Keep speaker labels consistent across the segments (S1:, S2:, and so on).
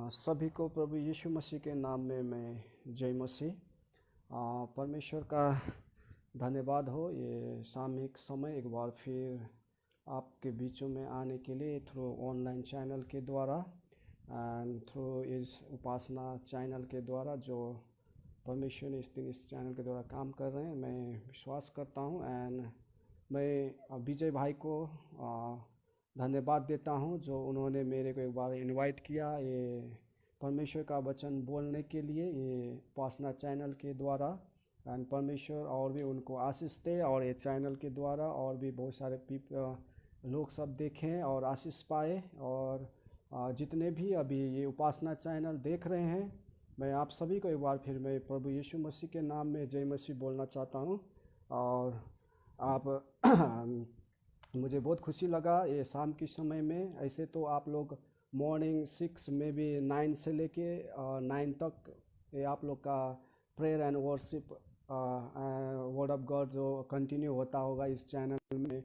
S1: सभी को प्रभु यीशु मसीह के नाम में मैं जय मसीह। परमेश्वर का धन्यवाद हो ये सामूहिक समय एक बार फिर आपके बीचों में आने के लिए थ्रू ऑनलाइन चैनल के द्वारा एंड थ्रू इस उपासना चैनल के द्वारा जो परमेश्वर ने इस चैनल के द्वारा काम कर रहे हैं, मैं विश्वास करता हूँ। एंड मैं विजय भाई को धन्यवाद देता हूँ जो उन्होंने मेरे को एक बार इनवाइट किया ये परमेश्वर का वचन बोलने के लिए ये उपासना चैनल के द्वारा। एंड परमेश्वर और भी उनको आशीष दे और ये चैनल के द्वारा और भी बहुत सारे लोग सब देखें और आशीष पाए। और जितने भी अभी ये उपासना चैनल देख रहे हैं, मैं आप सभी को एक बार फिर मैं प्रभु यीशु मसीह के नाम में जय मसीह बोलना चाहता हूँ। और आप मुझे बहुत खुशी लगा ये शाम के समय में। ऐसे तो आप लोग मॉर्निंग 6 में भी 9 से लेके 9 तक ये आप लोग का prayer and worship word of God जो कंटिन्यू होता होगा इस चैनल में,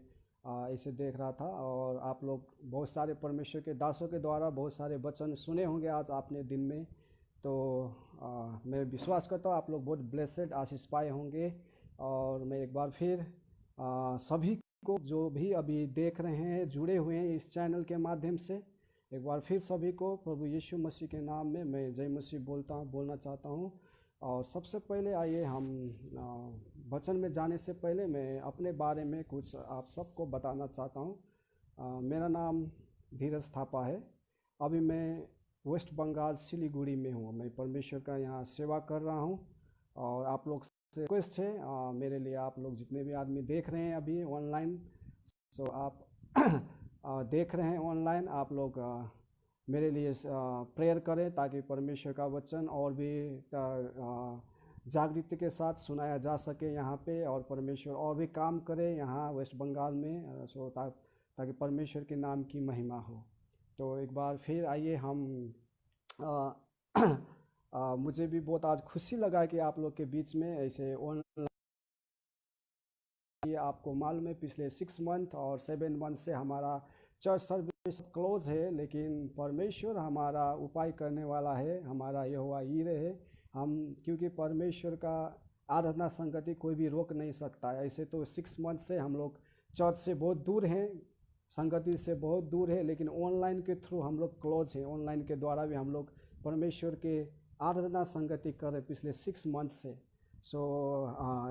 S1: इसे देख रहा था। और आप लोग बहुत सारे परमेश्वर के दासों के द्वारा बहुत सारे वचन सुने होंगे आज आपने दिन में। तो मैं विश्वास करता हूँ आप लोग बहुत ब्लेसेड आशीष पाए होंगे। और मैं एक बार फिर सभी को जो भी अभी देख रहे हैं जुड़े हुए हैं इस चैनल के माध्यम से, एक बार फिर सभी को प्रभु यीशु मसीह के नाम में मैं जय मसीह बोलना चाहता हूँ। और सबसे पहले आइए हम वचन में जाने से पहले मैं अपने बारे में कुछ आप सबको बताना चाहता हूँ। मेरा नाम धीरज थापा है। अभी मैं वेस्ट बंगाल सिलीगुड़ी में हूँ। मैं परमेश्वर का यहाँ सेवा कर रहा हूँ। और आप लोग से रिक्वेस्ट है मेरे लिए, आप लोग जितने भी आदमी देख रहे हैं अभी ऑनलाइन, सो आप देख रहे हैं ऑनलाइन, आप लोग मेरे लिए प्रेयर करें ताकि परमेश्वर का वचन और भी जागृति के साथ सुनाया जा सके यहाँ पे, और परमेश्वर और भी काम करे यहाँ वेस्ट बंगाल में, सो ताकि परमेश्वर के नाम की महिमा हो। तो एक बार फिर आइए हम मुझे भी बहुत आज खुशी लगा कि आप लोग के बीच में ऐसे ऑनलाइन, आपको मालूम है पिछले 6 मंथ और 7 मंथ से हमारा चर्च सर्विस क्लोज है, लेकिन परमेश्वर हमारा उपाय करने वाला है, हमारा यहोवा यीरे है। हम क्योंकि परमेश्वर का आराधना संगति कोई भी रोक नहीं सकता है। ऐसे तो 6 मंथ से हम लोग चर्च से बहुत दूर हैं, संगति से बहुत दूर है, लेकिन ऑनलाइन के थ्रू हम लोग क्लोज हैं। ऑनलाइन के द्वारा भी हम लोग परमेश्वर के आराधना संगति कर रहे पिछले 6 मंथ से। सो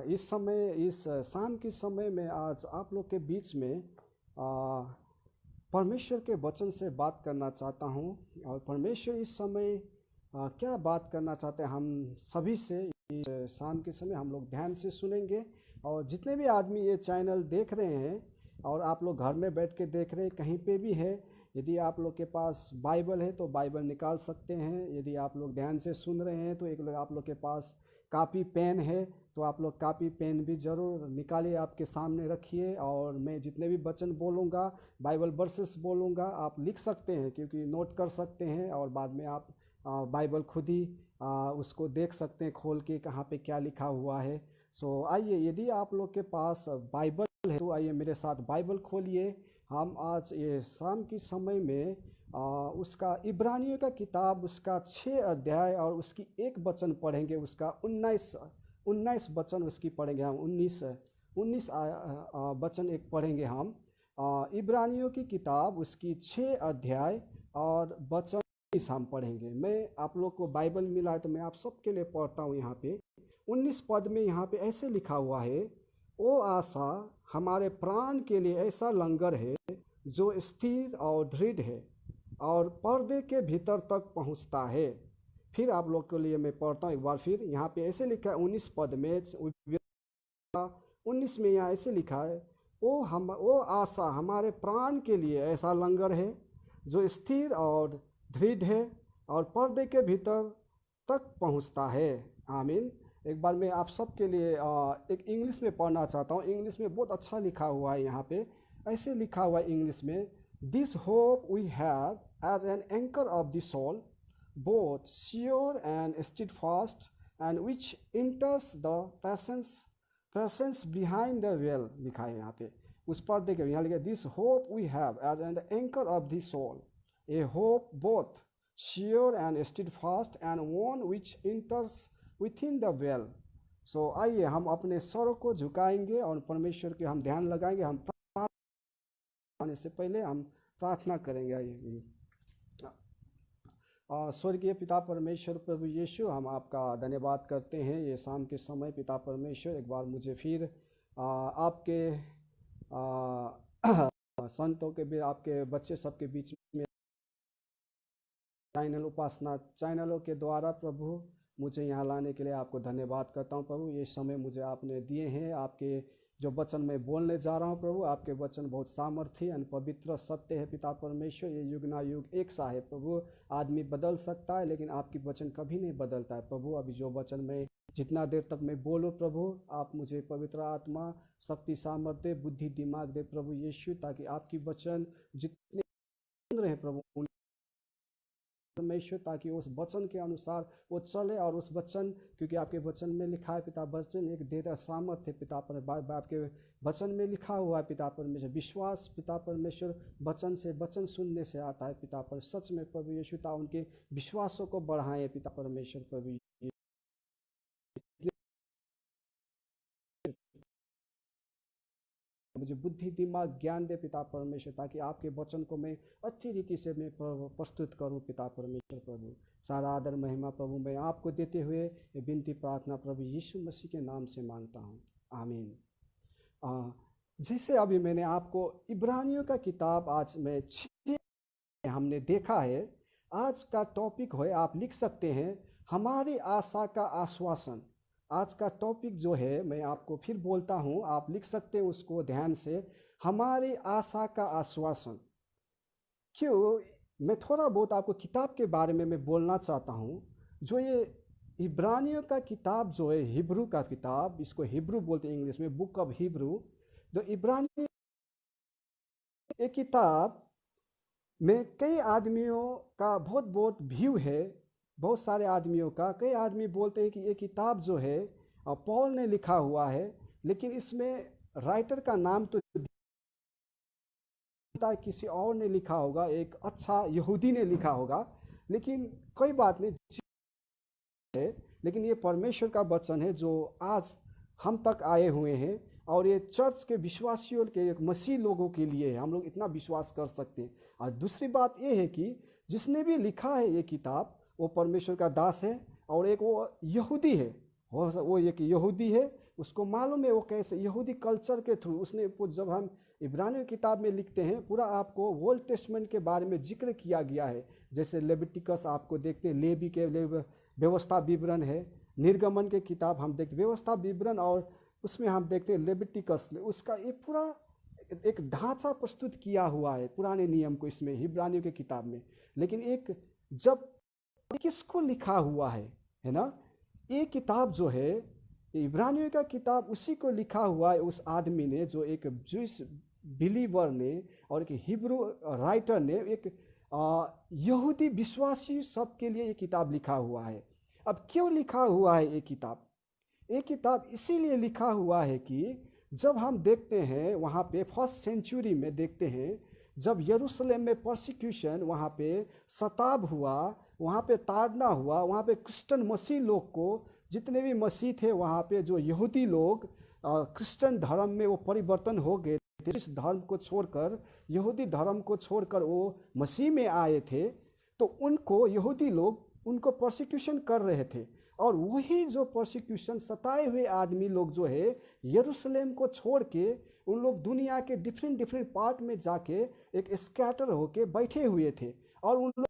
S1: इस समय इस शाम के समय में आज आप लोग के बीच में परमेश्वर के वचन से बात करना चाहता हूँ। और परमेश्वर इस समय क्या बात करना चाहते हैं हम सभी से, इस शाम के समय हम लोग ध्यान से सुनेंगे। और जितने भी आदमी ये चैनल देख रहे हैं और आप लोग घर में बैठ के देख रहे हैं, कहीं पे भी है, यदि आप लोग के पास बाइबल है तो बाइबल निकाल सकते हैं। यदि आप लोग ध्यान से सुन रहे हैं तो एक लोग आप लोग के पास कापी पेन है तो आप लोग कापी पेन भी ज़रूर निकालिए, आपके सामने रखिए। और मैं जितने भी वचन बोलूँगा, बाइबल वर्सेस बोलूँगा, आप लिख सकते हैं, क्योंकि नोट कर सकते हैं और बाद में आप बाइबल खुद ही उसको देख सकते हैं खोल के कहाँ पे क्या लिखा हुआ है। सो आइए, यदि आप लोग के पास बाइबल है तो आइए मेरे साथ बाइबल खोलिए। हम आज ये शाम के समय में उसका इब्रानियों का किताब उसका 6 अध्याय और उसकी 1 वचन पढ़ेंगे, उसका 19 वचन उसकी पढ़ेंगे हम। 19 वचन एक पढ़ेंगे हम इब्रानियों की किताब उसकी 6 अध्याय और वचन 19 हम पढ़ेंगे। मैं आप लोग को बाइबल मिला है तो मैं आप सबके लिए पढ़ता हूँ। यहाँ पे 19 पद में यहाँ पे ऐसे लिखा हुआ है, ओ आशा हमारे प्राण के लिए ऐसा लंगर है जो स्थिर और दृढ़ है और पर्दे के भीतर तक पहुंचता है। फिर आप लोग के लिए मैं पढ़ता हूँ एक बार फिर। यहाँ पे ऐसे लिखा है 19 पद में, 19 में यहाँ ऐसे लिखा है, ओ आशा हमारे प्राण के लिए ऐसा लंगर है जो स्थिर और दृढ़ है और पर्दे के भीतर तक पहुँचता है। आमीन। एक बार मैं आप सब के लिए एक इंग्लिश में पढ़ना चाहता हूँ। इंग्लिश में बहुत अच्छा लिखा हुआ है। यहाँ पे ऐसे लिखा हुआ है इंग्लिश में, this hope we have as an anchor of the soul, both sure and steadfast, and which enters the presence behind the veil, लिखा है यहाँ पे। उस पर देखिए यहाँ लिखा है, this hope we have as an anchor of the soul, a hope both sure and steadfast, and one which enters within the veil. सो आइए हम अपने स्वरों को झुकाएंगे और परमेश्वर के हम ध्यान लगाएंगे। हम प्रार्थना से पहले हम प्रार्थना करेंगे। आइए। स्वर्गीय पिता परमेश्वर प्रभु यीशु, हम आपका धन्यवाद करते हैं ये शाम के समय। पिता परमेश्वर, एक बार मुझे फिर आपके संतों के भी, आपके बच्चे सबके बीच में चैनल उपासना चैनलों के द्वारा प्रभु मुझे यहाँ लाने के लिए आपको धन्यवाद करता हूँ प्रभु। ये समय मुझे आपने दिए हैं, आपके जो वचन मैं बोलने जा रहा हूँ प्रभु, आपके वचन बहुत सामर्थ्य और पवित्र सत्य है पिता परमेश्वर। ये युग ना युग एक सा है प्रभु। आदमी बदल सकता है लेकिन आपकी वचन कभी नहीं बदलता है प्रभु। अभी जो वचन में जितना देर तक मैं बोलूँ प्रभु, आप मुझे पवित्र आत्मा, शक्ति, सामर्थ्य, बुद्धि, दिमाग दे प्रभु यीशु, ताकि आपकी वचन जितने रहे प्रभु परमेश्वर, ताकि उस वचन के अनुसार वो चले। और उस वचन, क्योंकि आपके वचन में लिखा है पिता, वचन एक देता सामर्थ्य पिता पर, आपके वचन में लिखा हुआ है पिता परमेश्वर। विश्वास पिता परमेश्वर वचन से, वचन सुनने से आता है पिता पर। सच में प्रभु यीशु ता उनके विश्वासों को बढ़ाएं पिता परमेश्वर। प्रभु मुझे बुद्धि, दिमाग, ज्ञान दे पिता परमेश्वर, ताकि आपके वचन को मैं अच्छी रीति से मैं प्रस्तुत करूं पिता परमेश्वर। प्रभु सारा आदर महिमा प्रभु मैं आपको देते हुए ये विनती प्रार्थना प्रभु यीशु मसीह के नाम से मांगता हूं, आमीन। जैसे अभी मैंने आपको इब्रानियों का किताब आज में 6 हमने देखा है। आज का टॉपिक है, आप लिख सकते हैं, हमारी आशा का आश्वासन। आज का टॉपिक जो है मैं आपको फिर बोलता हूँ, आप लिख सकते हैं उसको ध्यान से, हमारी आशा का आश्वासन। क्यों मैं थोड़ा बहुत आपको किताब के बारे में मैं बोलना चाहता हूँ। जो ये इब्रानियों का किताब जो है, हिब्रू का किताब, इसको हिब्रू बोलते हैं इंग्लिश में, बुक ऑफ हिब्रू। तो इब्रानी एक किताब में कई आदमियों का बहुत बहुत व्यू है, बहुत सारे आदमियों का। कई आदमी बोलते हैं कि ये किताब जो है पॉल ने लिखा हुआ है, लेकिन इसमें राइटर का नाम तो किसी और ने लिखा होगा, एक अच्छा यहूदी ने लिखा होगा, लेकिन कोई बात नहीं है। लेकिन ये परमेश्वर का वचन है जो आज हम तक आए हुए हैं, और ये चर्च के विश्वासियों के, एक मसीह लोगों के लिए है। हम लोग इतना विश्वास कर सकते हैं। और दूसरी बात ये है कि जिसने भी लिखा है ये किताब, वो परमेश्वर का दास है, और एक वो यहूदी है। वो एक यहूदी है, उसको मालूम है वो कैसे यहूदी कल्चर के थ्रू उसने, जब हम इब्रानियों किताब में लिखते हैं, पूरा आपको ओल्ड टेस्टमेंट के बारे में जिक्र किया गया है। जैसे लेविटिकस आपको देखते हैं, लेवी के व्यवस्था विवरण है। निर्गमन के किताब हम देखते व्यवस्था विवरण, और उसमें हम देखते हैं लेविटिकस, उसका एक पूरा एक ढांचा प्रस्तुत किया हुआ है पुराने नियम को इसमें इब्रानियों के किताब में। लेकिन एक जब किसको लिखा हुआ है ना, ये किताब जो है इब्रानियों का किताब, उसी को लिखा हुआ है उस आदमी ने, जो एक जूइश बिलीवर ने और एक हिब्रू राइटर ने, एक यहूदी विश्वासी सबके लिए ये किताब लिखा हुआ है। अब क्यों लिखा हुआ है ये किताब? ये किताब इसीलिए लिखा हुआ है कि जब हम देखते हैं वहाँ पे फर्स्ट सेंचुरी में देखते हैं, जब यरूशलेम में परसिक्यूशन, वहाँ पे सताव हुआ, वहाँ पे ताड़ना हुआ, वहाँ पे क्रिश्चियन मसीह लोग को, जितने भी मसीह थे वहाँ पे, जो यहूदी लोग क्रिश्चियन धर्म में वो परिवर्तन हो गए थे, इस धर्म को छोड़कर, यहूदी धर्म को छोड़कर वो मसीह में आए थे, तो उनको यहूदी लोग उनको परसिक्यूशन कर रहे थे। और वही जो परसिक्यूशन, सताए हुए आदमी लोग जो है यरूशलेम को छोड़ के उन लोग दुनिया के डिफरेंट पार्ट में जाके एक स्कैटर होके बैठे हुए थे, और उन लोग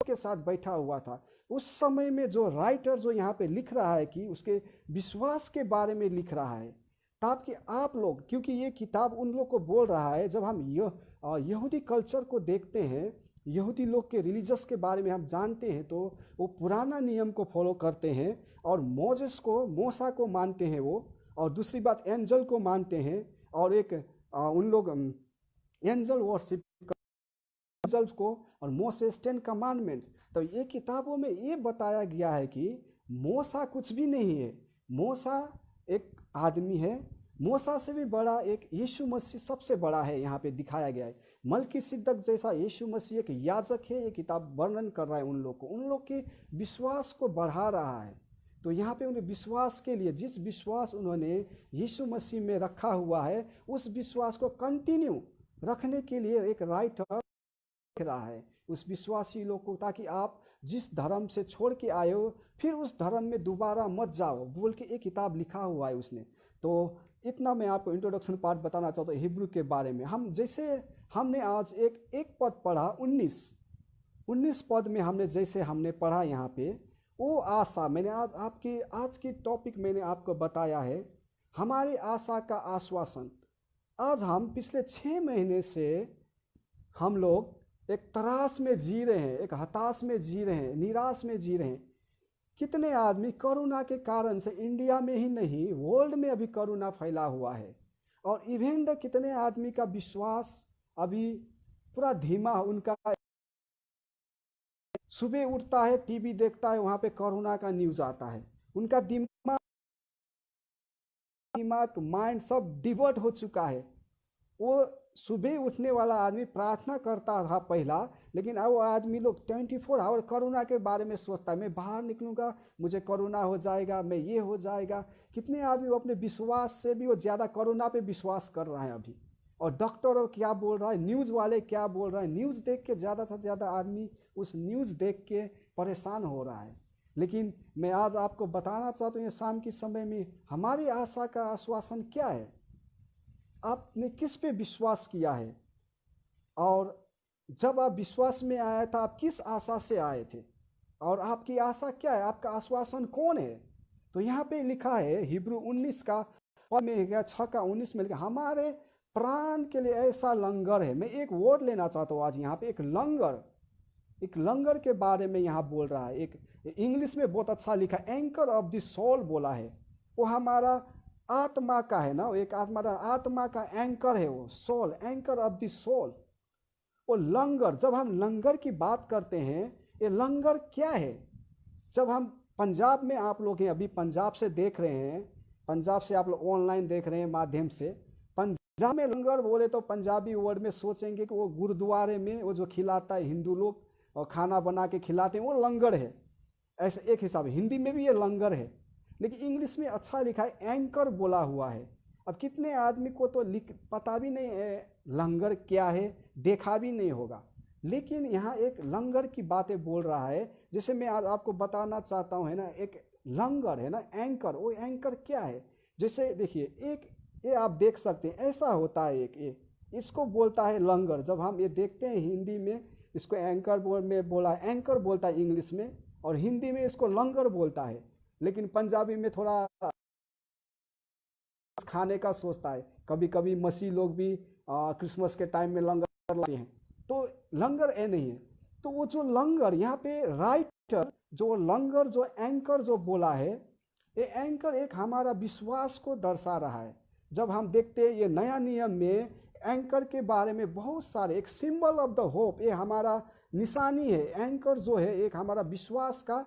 S1: के साथ बैठा हुआ था। उस समय में जो राइटर जो यहाँ पे लिख रहा है कि उसके विश्वास के बारे में लिख रहा है, ताकि आप लोग, क्योंकि ये किताब उन लोग को बोल रहा है, जब हम यहूदी कल्चर को देखते हैं, यहूदी लोग के रिलीजस के बारे में हम जानते हैं, तो वो पुराना नियम को फॉलो करते हैं, और मोजेस को, मूसा को मानते हैं वो, और दूसरी बात एंजल को मानते हैं, और एक उन लोग एंजल वर्शिप एंजल्स को, और मोसेस 10 कमांडमेंट्स। तो ये किताबों में ये बताया गया है कि मूसा कुछ भी नहीं है, मूसा एक आदमी है, मूसा से भी बड़ा एक यीशु मसीह सबसे बड़ा है, यहाँ पे दिखाया गया है। मलकीसिदक जैसा यीशु मसीह एक याजक है, ये किताब वर्णन कर रहा है उन लोग को, उन लोग के विश्वास को बढ़ा रहा है। तो यहाँ पे उन्हें विश्वास के लिए, जिस विश्वास उन्होंने यीशु मसीह में रखा हुआ है, उस विश्वास को कंटिन्यू रखने के लिए एक राइटर लिख रहा है उस विश्वासी लोग को, ताकि आप जिस धर्म से छोड़ के आए हो फिर उस धर्म में दोबारा मत जाओ बोल के एक किताब लिखा हुआ है उसने। तो इतना मैं आपको इंट्रोडक्शन पार्ट बताना चाहता हूँ हिब्रू के बारे में। हम जैसे हमने आज एक पद पढ़ा, 19 पद में हमने जैसे हमने पढ़ा यहाँ पे, वो आशा मैंने आज की टॉपिक मैंने आपको बताया है, हमारी आशा का आश्वासन। आज हम पिछले 6 महीने से हम लोग एक त्रास में जी रहे हैं, एक हताश में जी रहे हैं, निराश में जी रहे हैं। कितने आदमी कोरोना के कारण से, इंडिया में ही नहीं वर्ल्ड में अभी कोरोना फैला हुआ है, और इवन कितने आदमी का विश्वास अभी पूरा धीमा, उनका सुबह उठता है टीवी देखता है वहाँ पे कोरोना का न्यूज़ आता है, उनका दिमाग माइंड सब डिवर्ट हो चुका है। वो सुबह उठने वाला आदमी प्रार्थना करता था पहला, लेकिन अब वो आदमी लोग 24 आवर कोरोना के बारे में सोचता है, मैं बाहर निकलूंगा मुझे कोरोना हो जाएगा, मैं ये हो जाएगा। कितने आदमी वो अपने विश्वास से भी वो ज़्यादा कोरोना पे विश्वास कर रहा है अभी। और डॉक्टर क्या बोल रहा है, न्यूज़ वाले क्या बोल रहा है, न्यूज़ देख के ज़्यादा से ज़्यादा आदमी उस न्यूज़ देख के परेशान हो रहा है। लेकिन मैं आज आपको बताना चाहता हूँ, ये शाम के समय में हमारी आशा का आश्वासन क्या है, आपने किस पे विश्वास किया है, और जब आप विश्वास में आया था आप किस आशा से आए थे, और आपकी आशा क्या है, आपका आश्वासन कौन है। तो यहाँ पे लिखा है हिब्रू 19 का 6 का 19 में लिखा, हमारे प्राण के लिए ऐसा लंगर है। मैं एक वर्ड लेना चाहता हूँ आज यहाँ पे, एक लंगर के बारे में यहाँ बोल रहा है। एक इंग्लिश में बहुत अच्छा लिखा, एंकर ऑफ द सोल बोला है। वो हमारा आत्मा का है ना, एक आत्मा का एंकर है वो soul, anchor of the soul. वो लंगर, जब हम लंगर की बात करते हैं, ये लंगर क्या है। जब हम पंजाब में, आप लोग हैं अभी पंजाब से देख रहे हैं, पंजाब से आप लोग ऑनलाइन देख रहे हैं माध्यम से, पंजाब में लंगर बोले तो पंजाबी वर्ड में सोचेंगे कि वो गुरुद्वारे में वो जो खिलाता है हिंदू लोग और खाना बना के खिलाते हैं, वो लंगर है। ऐसे एक हिसाब, हिंदी में भी ये लंगर है, लेकिन इंग्लिश में अच्छा लिखा है एंकर बोला हुआ है। अब कितने आदमी को तो पता भी नहीं है लंगर क्या है, देखा भी नहीं होगा, लेकिन यहाँ एक लंगर की बातें बोल रहा है। जैसे मैं आज आपको बताना चाहता हूँ है ना, एक लंगर है ना एंकर, वो एंकर क्या है। जैसे देखिए, एक ये आप देख सकते हैं ऐसा होता है, एक इसको बोलता है लंगर। जब हम ये देखते हैं हिंदी में इसको एंकर में बोला, एंकर बोलता है इंग्लिश में, और हिंदी में इसको लंगर बोलता है, लेकिन पंजाबी में थोड़ा खाने का सोचता है। कभी कभी मसीह लोग भी क्रिसमस के टाइम में लंगर लाते हैं, तो लंगर ए नहीं है। तो वो जो लंगर यहाँ पे राइटर जो लंगर जो एंकर जो बोला है, ये एंकर एक हमारा विश्वास को दर्शा रहा है। जब हम देखते हैं ये नया नियम में एंकर के बारे में बहुत सारे, एक सिंबल ऑफ द होप, ये हमारा निशानी है। एंकर जो है एक हमारा विश्वास का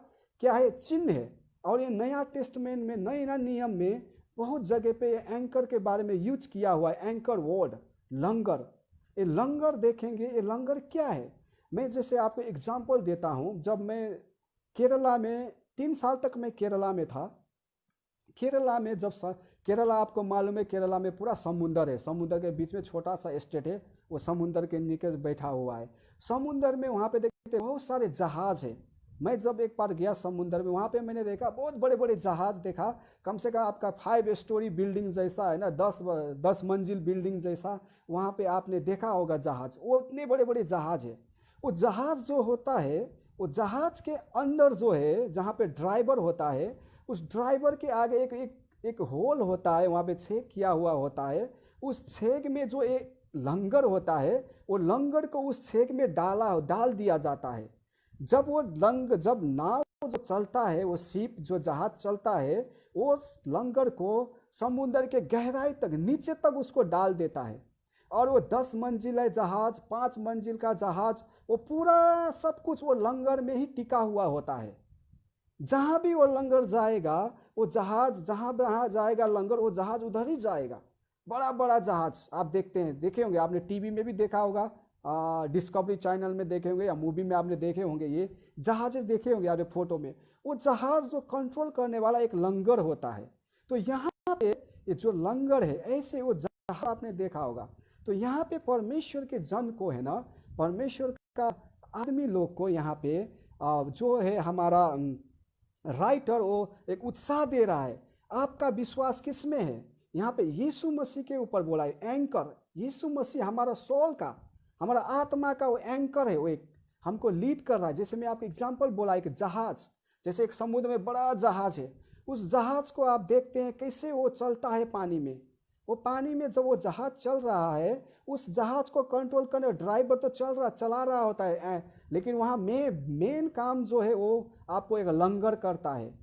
S1: क्या है, चिन्ह है। और ये नया टेस्टमेंट में, नया नियम में बहुत जगह पे एंकर के बारे में यूज किया हुआ है, एंकर वर्ड लंगर। ये लंगर देखेंगे, ये लंगर क्या है। मैं जैसे आपको एग्जांपल देता हूँ, जब मैं केरला में 3 साल तक मैं केरला में था। केरला में जब केरला आपको मालूम है, केरला में पूरा समुंदर है, समुंदर के बीच में छोटा सा स्टेट है, वो समुंदर के नीचे बैठा हुआ है। समुंदर में वहाँ पे देखते बहुत सारे जहाज है। मैं जब एक बार गया समुंदर में, वहाँ पे मैंने देखा बहुत बड़े बड़े जहाज देखा, कम से कम आपका 5 स्टोरी बिल्डिंग जैसा है ना, 10 मंजिल बिल्डिंग जैसा वहाँ पे आपने देखा होगा जहाज। वो इतने बड़े बड़े जहाज है। वो जहाज जो होता है, वो जहाज के अंदर जो है, जहाँ पे ड्राइवर होता है, उस ड्राइवर के आगे एक होल होता है, वहाँ पे छेद किया हुआ होता है। उस छेद में जो एक लंगर होता है, वो लंगर को उस छेद में डाल दिया जाता है। जब नाव जो चलता है, वो शिप जो जहाज चलता है, वो लंगर को समुद्र के गहराई तक, नीचे तक उसको डाल देता है। और वो 10 मंजिल है जहाज, 5 मंजिल का जहाज, वो पूरा सब कुछ वो लंगर में ही टिका हुआ होता है। जहाँ भी वो लंगर जाएगा, वो जहाज जहाँ जाएगा लंगर, वो जहाज उधर ही जाएगा। बड़ा बड़ा जहाज आप देखे होंगे, आपने टीवी में भी देखा होगा, डिस्कवरी चैनल में देखे होंगे या मूवी में आपने देखे होंगे, ये जहाज देखे होंगे आपने फोटो में, वो जहाज जो कंट्रोल करने वाला एक लंगर होता है। तो यहाँ पे ये जो लंगर है, ऐसे वो जहाज आपने देखा होगा। तो यहाँ पे परमेश्वर के जन को है ना, परमेश्वर का आदमी लोग को यहाँ पे जो है हमारा राइटर वो एक उत्साह दे रहा है, आपका विश्वास किस में है। यहाँ पे यीशु मसीह के ऊपर बोला है एंकर। यीशु मसीह हमारा सोल का, हमारा आत्मा का वो एंकर है, वो एक हमको लीड कर रहा है। जैसे मैं आपको एग्जांपल बोला, एक जहाज, जैसे एक समुद्र में बड़ा जहाज है, उस जहाज को आप देखते हैं कैसे वो चलता है पानी में। वो पानी में जब वो जहाज चल रहा है, उस जहाज को कंट्रोल करने ड्राइवर तो चला रहा होता है, लेकिन वहाँ मेन काम जो है वो आपको एक लंगर करता है।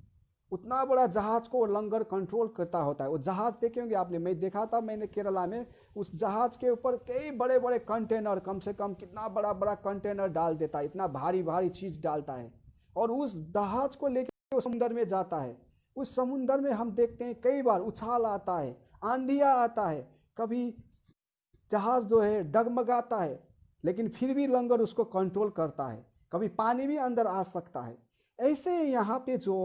S1: उतना बड़ा जहाज को लंगर कंट्रोल करता होता है। वो जहाज देखे होंगे आपने, मैं देखा था मैंने केरला में, उस जहाज के ऊपर कई बड़े बड़े कंटेनर, कम से कम कितना बड़ा बड़ा कंटेनर डाल देता है, इतना भारी भारी चीज डालता है, और उस जहाज को लेकर समुद्र में जाता है। उस समुद्र में हम देखते हैं कई बार उछाल आता है, आंधिया आता है, कभी जहाज जो है डगमगाता है, लेकिन फिर भी लंगर उसको कंट्रोल करता है। कभी पानी भी अंदर आ सकता है। ऐसे यहाँ पे जो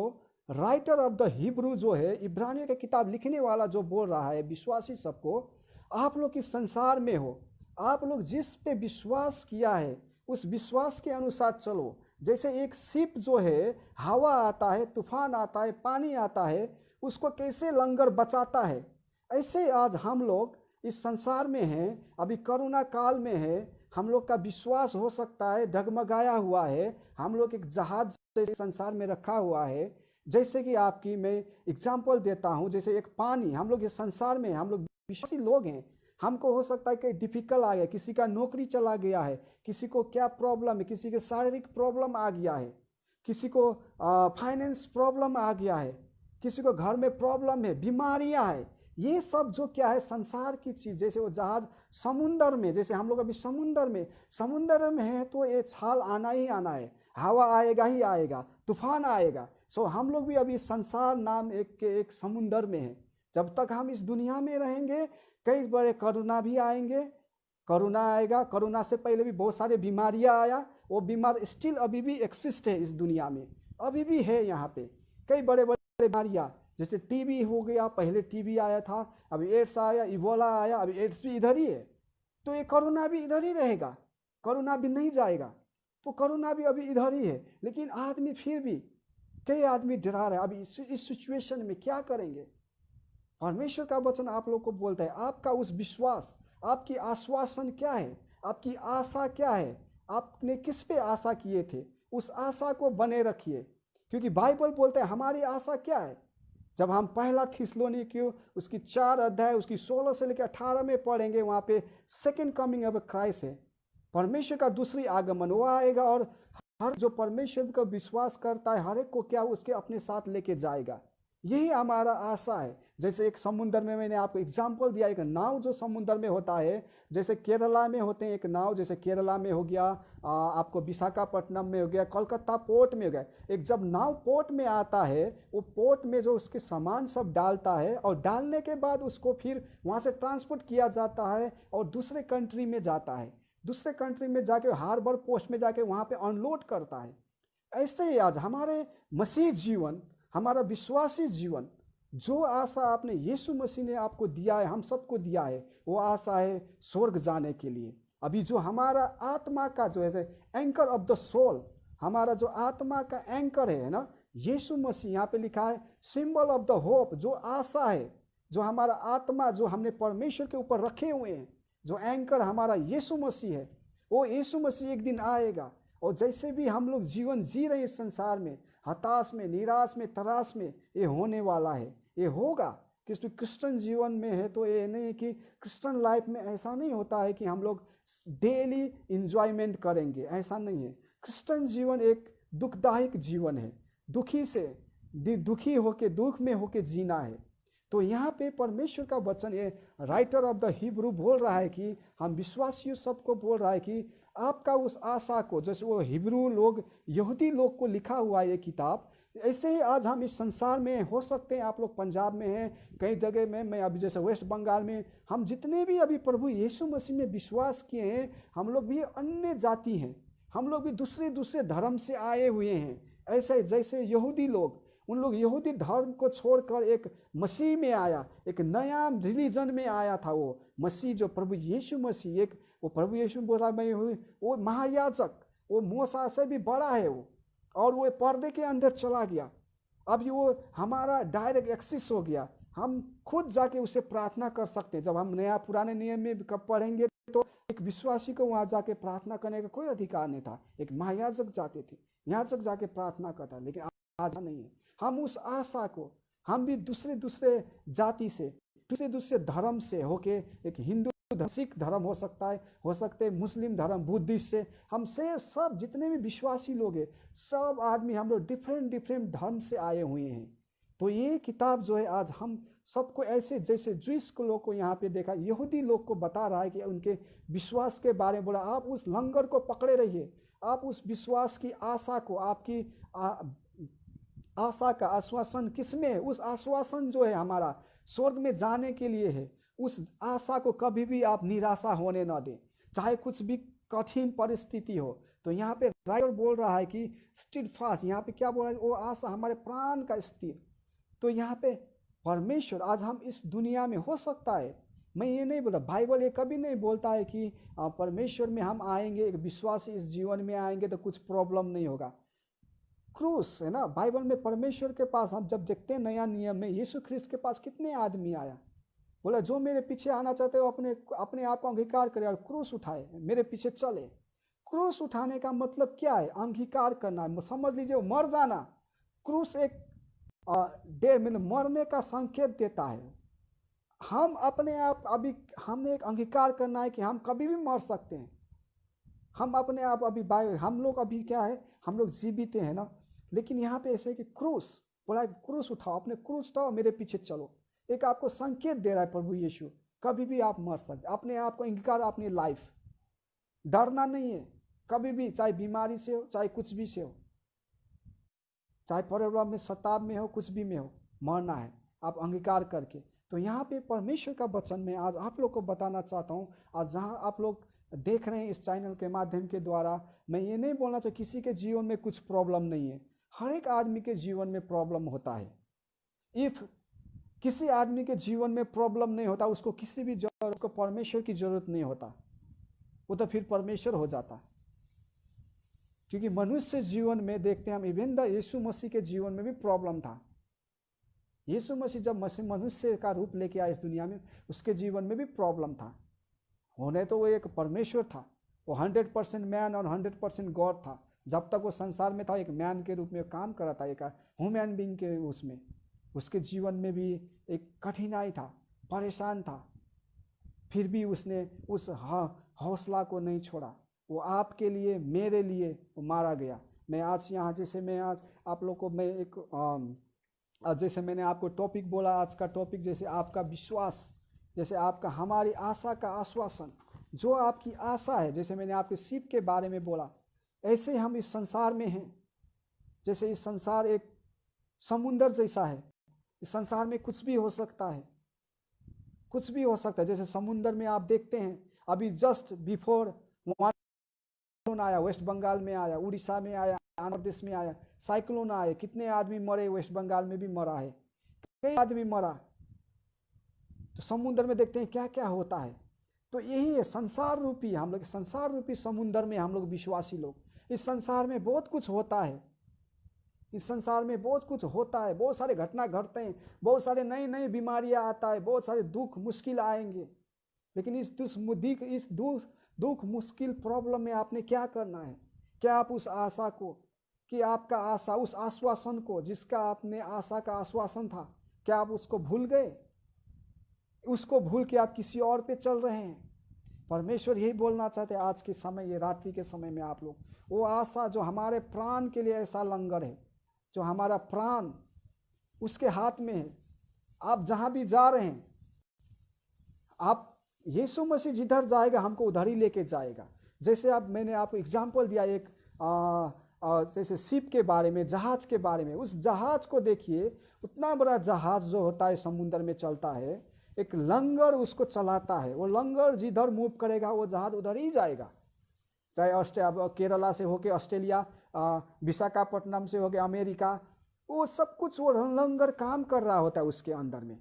S1: राइटर ऑफ द हिब्रू जो है, इब्रानियों की किताब लिखने वाला जो बोल रहा है विश्वासी सबको, आप लोग इस संसार में हो, आप लोग जिस पे विश्वास किया है उस विश्वास के अनुसार चलो। जैसे एक शिप जो है, हवा आता है, तूफान आता है, पानी आता है, उसको कैसे लंगर बचाता है, ऐसे आज हम लोग इस संसार में हैं, अभी कोरोना काल में है, हम लोग का विश्वास हो सकता है डगमगाया हुआ है। हम लोग एक जहाज संसार में रखा हुआ है। जैसे कि आपकी मैं एग्जाम्पल देता हूँ, जैसे एक पानी, हम लोग इस संसार में, हम लोग विश्वासी लोग हैं, हमको हो सकता है कि डिफिकल्ट आ गया, किसी का नौकरी चला गया है, किसी को क्या प्रॉब्लम है, किसी के शारीरिक प्रॉब्लम आ गया है, किसी को फाइनेंस प्रॉब्लम आ गया है, किसी को घर में प्रॉब्लम है, बीमारियां है। ये सब जो क्या है संसार की चीज, जैसे वो जहाज समुंदर में, जैसे हम लोग अभी समुंदर में है, तो ये छाल आना ही आना है, हवा आएगा ही आएगा, तूफान आएगा। सो हम लोग भी अभी संसार नाम एक समुंदर में है। जब तक हम इस दुनिया में रहेंगे, कई बड़े कोरोना भी आएंगे, कोरोना आएगा, कोरोना से पहले भी बहुत सारे बीमारियां आया, वो बीमार स्टिल अभी भी एक्सिस्ट है इस दुनिया में, अभी भी है यहाँ पे कई बड़े बड़े बीमारियां। जैसे टीबी हो गया, पहले टीबी आया था, अभी एड्स आया, इबोला आया, अभी एड्स भी इधर ही है, तो ये कोरोना भी इधर ही रहेगा, कोरोना भी नहीं जाएगा, तो कोरोना भी अभी इधर ही है। लेकिन आदमी फिर भी, कई आदमी डरा रहे हैं अभी इस सिचुएशन में क्या करेंगे। परमेश्वर का वचन आप लोग को बोलता है, आपका उस विश्वास, आपकी आश्वासन क्या है, आपकी आशा क्या है, आपने किस पे आशा किए थे, उस आशा को बने रखिए। क्योंकि बाइबल बोलता है हमारी आशा क्या है। जब हम पहला थिस्सलुनीकियों उसकी 4 अध्याय उसकी 16 से लेकर 18 में पढ़ेंगे, वहाँ पे सेकेंड कमिंग ऑफ क्राइस्ट है, परमेश्वर का दूसरी आगमन वो आएगा, और हर जो परमेश्वर का विश्वास करता है हर एक को क्या उसके अपने साथ लेके जाएगा। यही हमारा आशा है। जैसे एक समुद्र में, मैंने आपको एग्जाम्पल दिया, एक नाव जो समुद्र में होता है, जैसे केरला में होते हैं एक नाव, जैसे केरला में हो गया, आपको विशाखापट्टनम में हो गया, कोलकाता पोर्ट में हो गया। एक जब नाव पोर्ट में आता है, वो पोर्ट में जो उसके सामान सब डालता है, और डालने के बाद उसको फिर वहाँ से ट्रांसपोर्ट किया जाता है और दूसरे कंट्री में जाता है, दूसरे कंट्री में जाके हार्बर पोस्ट में जाके वहाँ पे अनलोड करता है। ऐसे ही आज हमारे मसीह जीवन, हमारा विश्वासी जीवन, जो आशा आपने यीशु मसीह ने आपको दिया है, हम सबको दिया है, वो आशा है स्वर्ग जाने के लिए। अभी जो हमारा आत्मा का जो है एंकर ऑफ द सोल, हमारा जो आत्मा का एंकर है ना, यीशु मसीह, यहाँ पे लिखा है सिंबल ऑफ द होप, जो आशा है, जो हमारा आत्मा जो हमने परमेश्वर के ऊपर रखे हुए हैं, जो एंकर हमारा यीशु मसीह है, वो यीशु मसीह एक दिन आएगा। और जैसे भी हम लोग जीवन जी रहे इस संसार में, हताश में, निराश में, तराश में, ये होने वाला है, ये होगा। किसी क्रिश्चियन जीवन में है तो ये नहीं कि क्रिश्चियन लाइफ में ऐसा नहीं होता है कि हम लोग डेली इंजॉयमेंट करेंगे, ऐसा नहीं है। क्रिश्चियन जीवन एक दुखदायक जीवन है, दुखी होके, दुख में होके जीना है। तो यहाँ पे परमेश्वर का वचन, ये राइटर ऑफ द हिब्रू बोल रहा है कि हम विश्वासियों सबको बोल रहा है कि आपका उस आशा को, जैसे वो हिब्रू लोग, यहूदी लोग को लिखा हुआ ये किताब, ऐसे ही आज हम इस संसार में हो सकते हैं, आप लोग पंजाब में हैं, कई जगह में, मैं अभी जैसे वेस्ट बंगाल में, हम जितने भी अभी प्रभु यीशु मसीह में विश्वास किए हैं, हम लोग भी अन्य जाति हैं, हम लोग भी दूसरे दूसरे धर्म से आए हुए हैं। ऐसे जैसे यहूदी लोग, उन लोग यहूदी धर्म को छोड़कर एक मसीह में आया, एक नया रिलीजन में आया था। वो मसीह जो प्रभु यीशु मसीह, एक वो प्रभु यीशु बोला मैं वो महायाजक, वो मूसा से भी बड़ा है वो, और वो पर्दे के अंदर चला गया। अब ये वो हमारा डायरेक्ट एक्सेस हो गया, हम खुद जाके उसे प्रार्थना कर सकते हैं। जब हम नया पुराने नियम में कब पढ़ेंगे तो एक विश्वासी को वहां जाके प्रार्थना करने का कोई अधिकार नहीं था, एक महायाजक जाते थे, याजक जाके प्रार्थना करता, लेकिन आज नहीं है। हम उस आशा को, हम भी दूसरे दूसरे जाति से, दूसरे दूसरे धर्म से होके, एक हिंदू सिख धर्म हो सकता है, हो सकते हैं मुस्लिम धर्म, बुद्धिस्ट से, हम से सब जितने भी विश्वासी लोग हैं, सब आदमी हम लोग डिफरेंट डिफरेंट धर्म से आए हुए हैं। तो ये किताब जो है आज हम सबको ऐसे, जैसे जूइश को लोग को यहाँ पे देखा, यहूदी लोग को बता रहा है कि उनके विश्वास के बारे में बोला, आप उस लंगर को पकड़े रहिए, आप उस विश्वास की आशा को, आपकी आशा का आश्वासन किसमें है? उस आश्वासन जो है हमारा स्वर्ग में जाने के लिए है। उस आशा को कभी भी आप निराशा होने ना दें, चाहे कुछ भी कठिन परिस्थिति हो। तो यहाँ पे राइटर बोल रहा है कि स्टिड फास्ट, यहाँ पे क्या बोल रहा है? वो आशा हमारे प्राण का स्थिर। तो यहाँ पे परमेश्वर आज हम इस दुनिया में, हो सकता है, मैं ये नहीं बोला, बाइबल ये कभी नहीं बोलता है कि परमेश्वर में हम आएंगे, एक विश्वासी इस जीवन में आएंगे तो कुछ प्रॉब्लम नहीं होगा। क्रूस है ना, बाइबल में परमेश्वर के पास हम जब देखते हैं नया नियम में, यीशु ख्रिस्त के पास कितने आदमी आया, बोला जो मेरे पीछे आना चाहते हो अपने अपने आप को अंगीकार करे और क्रूस उठाए, मेरे पीछे चले। क्रूस उठाने का मतलब क्या है? अंगीकार करना, समझ लीजिए मर जाना। क्रूस एक मरने का संकेत देता है। हम अपने आप, अभी हमने एक अंगीकार करना है कि हम कभी भी मर सकते हैं। हम अपने आप अभी हम लोग अभी क्या है, हम लोग जीवित हैं ना, लेकिन यहाँ पे ऐसे कि क्रूस बोला, क्रूस उठाओ, अपने क्रूस उठाओ, मेरे पीछे चलो। एक आपको संकेत दे रहा है प्रभु यीशु, कभी भी आप मर सकते। अपने आप को अंगीकार, अपनी लाइफ, डरना नहीं है कभी भी, चाहे बीमारी से हो, चाहे कुछ भी से हो, चाहे प्रॉब्लम में, सताव में हो, कुछ भी में हो, मरना है आप अंगीकार करके। तो यहाँ पे परमेश्वर का वचन में आज आप लोग को बताना चाहता हूँ। आज जहाँ आप लोग देख रहे हैं इस चैनल के माध्यम के द्वारा, मैं ये नहीं बोलना चाहता किसी के जीवन में कुछ प्रॉब्लम नहीं है। हर एक आदमी के जीवन में प्रॉब्लम होता है। इफ किसी आदमी के जीवन में प्रॉब्लम नहीं होता, उसको किसी भी जरूरत, उसको परमेश्वर की जरूरत नहीं होता, वो तो फिर परमेश्वर हो जाता। क्योंकि मनुष्य जीवन में देखते हैं हम, इवन यीशु मसीह के जीवन में भी प्रॉब्लम था। यीशु मसीह जब मनुष्य का रूप लेके आया इस दुनिया में, उसके जीवन में भी प्रॉब्लम था। होने तो वो एक परमेश्वर था, वो 100% मैन और 100% गॉड था। जब तक वो संसार में था, एक मैन के रूप में काम कर रहा था, एक ह्यूमन बीइंग के उसमें, उसके जीवन में भी एक कठिनाई था, परेशान था, फिर भी उसने उस हौसला को नहीं छोड़ा। वो आपके लिए, मेरे लिए वो मारा गया। मैं आज यहाँ, जैसे मैं आज आप लोग को, मैं एक जैसे मैंने आपको टॉपिक बोला, आज का टॉपिक जैसे आपका विश्वास, जैसे आपका, हमारी आशा का आश्वासन, जो आपकी आशा है, जैसे मैंने आपके शिप के बारे में बोला, ऐसे हम इस संसार में हैं। जैसे इस संसार एक समुंदर जैसा है, इस संसार में कुछ भी हो सकता है, कुछ भी हो सकता है। जैसे समुंदर में आप देखते हैं, अभी जस्ट बिफोर साइक्लोन आया, वेस्ट बंगाल में आया, उड़ीसा में आया, आंध्र प्रदेश में आया, साइक्लोन आए, कितने आदमी मरे, वेस्ट बंगाल में भी मरा है, कई आदमी मरा। तो समुद्र में देखते हैं क्या क्या होता है। तो यही है संसार रूपी, हम लोग संसार रूपी समुद्र में, हम लोग विश्वासी लोग, इस संसार में बहुत कुछ होता है, इस संसार में बहुत कुछ होता है, बहुत सारे घटना घटते हैं, बहुत सारे नई नई बीमारियां आता है, बहुत सारे दुख मुश्किल आएंगे। लेकिन इस दुख मुश्किल प्रॉब्लम में आपने क्या करना है? क्या आप उस आशा को, कि आपका आशा, उस आश्वासन को, जिसका आपने आशा का आश्वासन था, क्या आप उसको भूल गए? उसको भूल के आप किसी और पे चल रहे हैं? परमेश्वर यही बोलना चाहते हैं आज के समय, ये रात्रि के समय में आप लोग, वो आशा जो हमारे प्राण के लिए ऐसा लंगर है, जो हमारा प्राण उसके हाथ में है। आप जहां भी जा रहे हैं, आप, यीशु मसीह जिधर जाएगा हमको उधर ही लेके जाएगा। जैसे अब मैंने आपको एग्जाम्पल दिया, एक जैसे शिप के बारे में, जहाज के बारे में, उस जहाज को देखिए, उतना बड़ा जहाज जो होता है समुद्र में चलता है, एक लंगर उसको चलाता है। वो लंगर जिधर मूव करेगा वो जहाज उधर ही जाएगा। चाहे अब केरला से होके ऑस्ट्रेलिया, विशाखापट्टनम से होके अमेरिका, वो सब कुछ वो लंगर काम कर रहा होता है उसके अंदर में।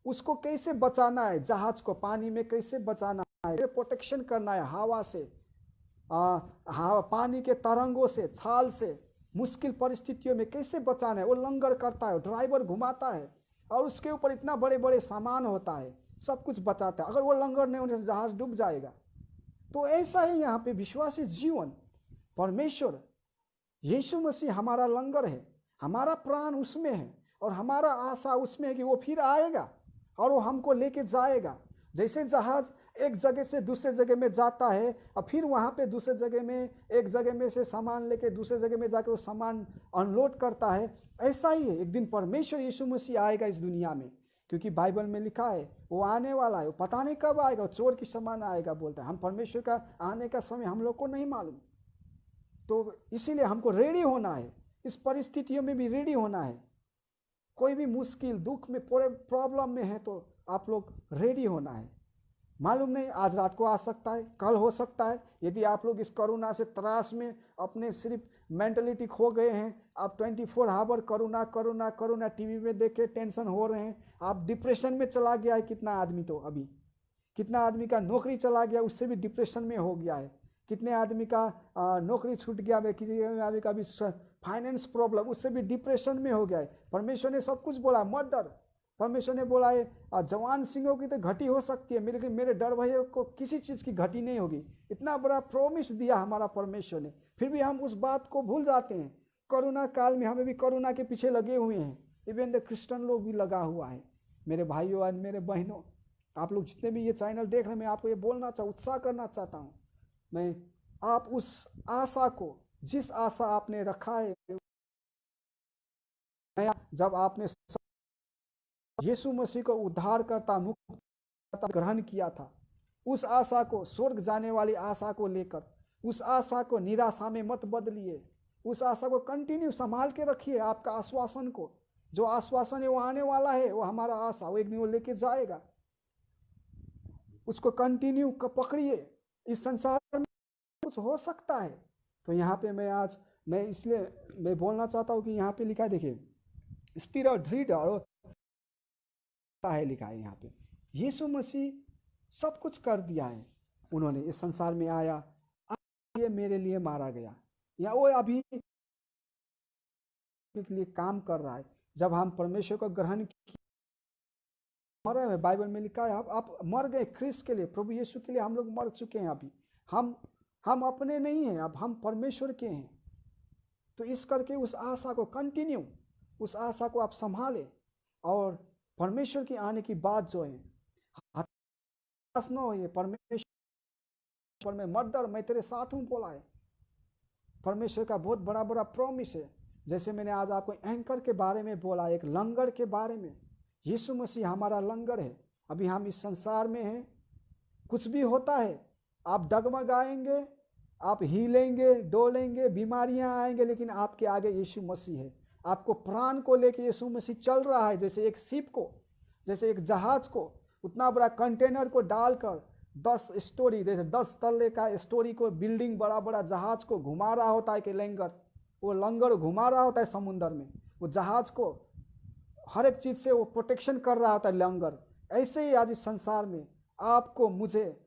S1: उसको कैसे बचाना है, जहाज को पानी में कैसे बचाना है, प्रोटेक्शन करना है हवा से, पानी के तरंगों से, छाल से, मुश्किल परिस्थितियों में कैसे बचाना है, वो लंगर करता है। ड्राइवर घुमाता है और उसके ऊपर इतना बड़े बड़े सामान होता है, सब कुछ बताता है। अगर वो लंगर नहीं होने से जहाज डूब जाएगा। तो ऐसा ही यहाँ पे विश्वासी जीवन, परमेश्वर यीशु मसीह हमारा लंगर है, हमारा प्राण उसमें है और हमारा आशा उसमें है कि वो फिर आएगा और वो हमको लेके जाएगा। जैसे जहाज एक जगह से दूसरे जगह में जाता है और फिर वहाँ पे दूसरे जगह में, एक जगह में से सामान लेके दूसरे जगह में जाकर वो सामान अनलोड करता है, ऐसा ही है एक दिन परमेश्वर यीशु मसीह आएगा इस दुनिया में। क्योंकि बाइबल में लिखा है वो आने वाला है, वो पता नहीं कब आएगा, चोर की समान आएगा बोलता है। हम परमेश्वर का आने का समय हम लोग को नहीं मालूम, तो इसीलिए हमको रेडी होना है। इस परिस्थितियों में भी रेडी होना है। कोई भी मुश्किल, दुख में, प्रॉब्लम में है तो आप लोग रेडी होना है। मालूम नहीं आज रात को आ सकता है, कल हो सकता है। यदि आप लोग इस कोरोना से त्रास में अपने सिर्फ मेंटलिटी खो गए हैं, आप 24 hour corona corona corona TV में देख के टेंशन हो रहे हैं, आप डिप्रेशन में चला गया है। कितना आदमी, तो अभी कितना आदमी का नौकरी चला गया, उससे भी डिप्रेशन में हो गया है। कितने आदमी का नौकरी छूट गया, कितने आदमी का भी फाइनेंस प्रॉब्लम, उससे भी डिप्रेशन में हो गया है। परमेश्वर ने सब कुछ बोला, मत डर। परमेश्वर ने बोला है जवान सिंहों की तो घटी हो सकती है, मेरे डर भय को किसी चीज़ की घटी नहीं होगी। इतना बड़ा प्रॉमिस दिया हमारा परमेश्वर ने, फिर भी हम उस बात को भूल जाते हैं। कोरोना काल में हमें भी कोरोना के पीछे लगे हुए हैं। इवन द क्रिश्चियन लोग भी लगा हुआ है। मेरे भाइयों और मेरे बहनों, आप लोग जितने भी ये चैनल देख रहे हैं, मैं आपको ये बोलना उत्साह करना चाहता हूँ। मैं आप उस आशा को, जिस आशा आपने रखा है, जब आपने यीशु मसीह को उद्धार करता, मुक्ति ग्रहण किया था, उस आशा को, स्वर्ग जाने वाली आशा को लेकर, उस आशा को निराशा में मत बदलिए। उस आशा को कंटिन्यू संभाल के रखिए। आपका आश्वासन को, जो आश्वासन है वो आने वाला है, वो हमारा आशा, वो एक दिन वो लेके जाएगा। उसको कंटिन्यू पकड़िए। इस संसार में कुछ हो सकता है। तो यहाँ पे मैं इसलिए मैं बोलना चाहता हूँ कि यहाँ पे लिखा है, देखिए, स्थिर और दृढ़ और है लिखा है यहाँ पे। यीशु मसीह सब कुछ कर दिया है। उन्होंने इस संसार में आया, ये मेरे लिए मारा गया, या वो अभी के लिए काम कर रहा है। जब हम परमेश्वर को ग्रहण मरे हुए, बाइबल में लिखा है आप मर गए ख्रिस्त के लिए, प्रभु यीशु के लिए हम लोग मर चुके हैं। अभी हम अपने नहीं हैं, अब हम परमेश्वर के हैं। तो इस करके उस आशा को कंटिन्यू, उस आशा को आप संभालें और परमेश्वर की आने की बात जो है, हताश न होइए। परमेश्वर में मत डर, मैं तेरे साथ हूँ बोला है। परमेश्वर का बहुत बड़ा बड़ा प्रॉमिस है। जैसे मैंने आज आपको एंकर के बारे में बोला, एक लंगर के बारे में। यीशु मसीह हमारा लंगर है। अभी हम इस संसार में हैं, कुछ भी होता है, आप डगमगाएंगे, आप हिलेंगे, डोलेंगे, बीमारियां आएंगे, लेकिन आपके आगे यीशु मसीह है। आपको प्राण को लेके यीशु मसीह चल रहा है। जैसे एक शिप को, जैसे एक जहाज को, उतना बड़ा कंटेनर को डालकर 10 स्टोरी, जैसे 10 तल्ले का स्टोरी को, बिल्डिंग, बड़ा बड़ा जहाज को घुमा रहा होता है कि लंगर, वो लंगर घुमा रहा होता है समुद्र में। वो जहाज को हर एक चीज़ से वो प्रोटेक्शन कर रहा होता है लंगर। ऐसे ही आज इस संसार में आपको, मुझे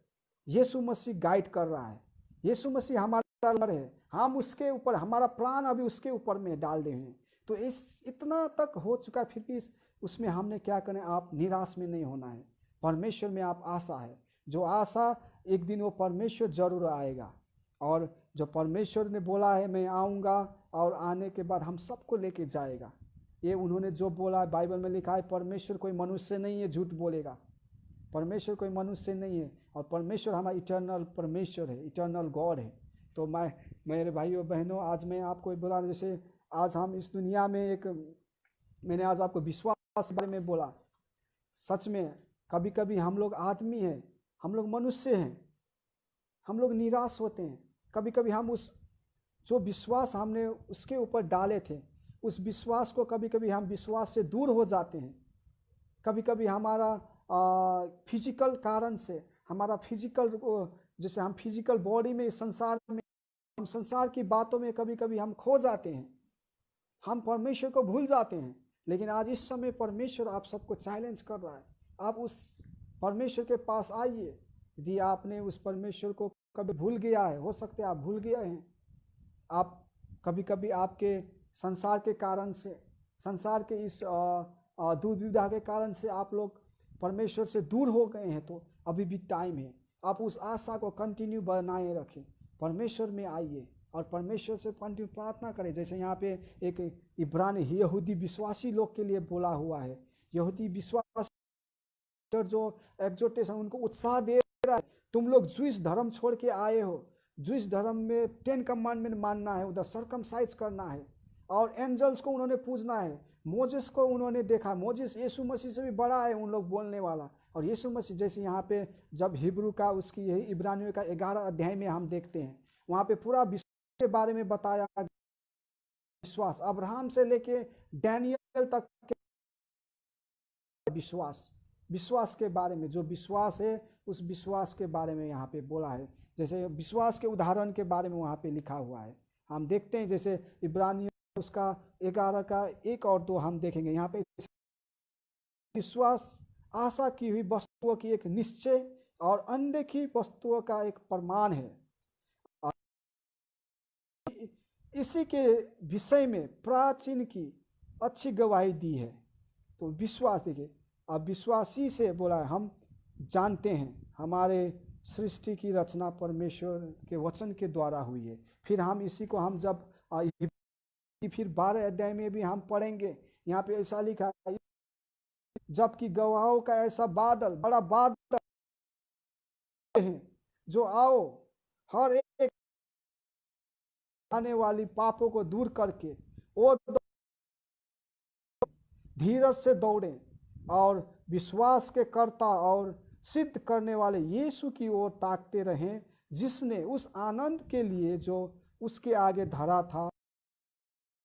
S1: यीशु मसीह गाइड कर रहा है। यीशु मसीह हमारा लंगर है, हम उसके ऊपर, हमारा प्राण अभी उसके ऊपर में डाल दे हैं। तो इतना तक हो चुका, फिर भी उसमें हमने क्या करें, आप निराश में नहीं होना है। परमेश्वर में आप आशा है, जो आशा एक दिन वो परमेश्वर जरूर आएगा। और जो परमेश्वर ने बोला है, मैं आऊँगा और आने के बाद हम सबको लेके जाएगा। ये उन्होंने जो बोला, बाइबल में लिखा है, परमेश्वर कोई मनुष्य नहीं है झूठ बोलेगा। परमेश्वर कोई मनुष्य नहीं है, और परमेश्वर हमारा इटर्नल परमेश्वर है, इटर्नल गॉड है। तो मेरे भाइयों बहनों, आज मैं आपको बोला, जैसे आज हम इस दुनिया में मैंने आज आपको विश्वास के बारे में बोला। सच में कभी कभी हम लोग आदमी हैं, हम लोग मनुष्य हैं, हम लोग निराश होते हैं। कभी कभी हम उस जो विश्वास हमने उसके ऊपर डाले थे, उस विश्वास को कभी कभी हम विश्वास से दूर हो जाते हैं। कभी कभी हमारा फिजिकल कारण से, हमारा फिजिकल, जैसे हम फिजिकल बॉडी में, संसार में, हम संसार की बातों में कभी कभी हम खो जाते हैं, हम परमेश्वर को भूल जाते हैं। लेकिन आज इस समय परमेश्वर आप सबको चैलेंज कर रहा है, आप उस परमेश्वर के पास आइए। यदि आपने उस परमेश्वर को कभी भूल गया है, हो सकता है आप भूल गए हैं, आप कभी कभी आपके संसार के कारण से, संसार के इस दूध विवाह के कारण से आप लोग परमेश्वर से दूर हो गए हैं, तो अभी भी टाइम है, आप उस आशा को कंटिन्यू बनाए रखें, परमेश्वर में आइए और परमेश्वर से कंटिन्यू प्रार्थना करें। जैसे यहाँ पे एक इब्रानी यहूदी विश्वासी लोग के लिए बोला हुआ है, यहूदी विश्वास जो एक्सोर्टेशन उनको उत्साह दे रहा है, तुम लोग जूइश धर्म छोड़ के आए हो, जूइश धर्म में 10 कमांडमेंट मानना है, उधर सर्कमसाइज करना है और एंजल्स को उन्होंने पूजना है। मोजेस को उन्होंने देखा, मोजेस यीशु मसीह से भी बड़ा है उन लोग बोलने वाला, और यीशु मसीह जैसे यहाँ पे जब हिब्रू का उसकी यही इब्रानियों का 11 अध्याय में हम देखते हैं, वहाँ पे पूरा विश्वास के बारे में बताया, विश्वास अब्राहम से लेके डैनियल तक के विश्वास के बारे में, जो विश्वास है उस विश्वास के बारे में यहाँ पे बोला है। जैसे विश्वास के उदाहरण के बारे में वहाँ पे लिखा हुआ है, हम देखते हैं। जैसे इब्रानियों उसका 11 का 1 और 2 हम देखेंगे। यहाँ पे विश्वास आशा की हुई वस्तुओं की एक निश्चय और अनदेखी वस्तुओं का एक प्रमाण है। इसी के विषय में प्राचीन की अच्छी गवाही दी है। तो विश्वास, देखिए अब विश्वासी से बोला है, हम जानते हैं हमारे सृष्टि की रचना परमेश्वर के वचन के द्वारा हुई है। फिर हम इसी को हम जब फिर 12 अध्याय में भी हम पढ़ेंगे, यहाँ पे ऐसा लिखा है, जबकि गवाहों का ऐसा बादल, बड़ा बादल है जो आओ हर एक आने वाली पापों को दूर करके और धीरज से दौड़े और विश्वास के कर्ता और सिद्ध करने वाले यीशु की ओर ताकते रहें, जिसने उस आनंद के लिए जो उसके आगे धरा था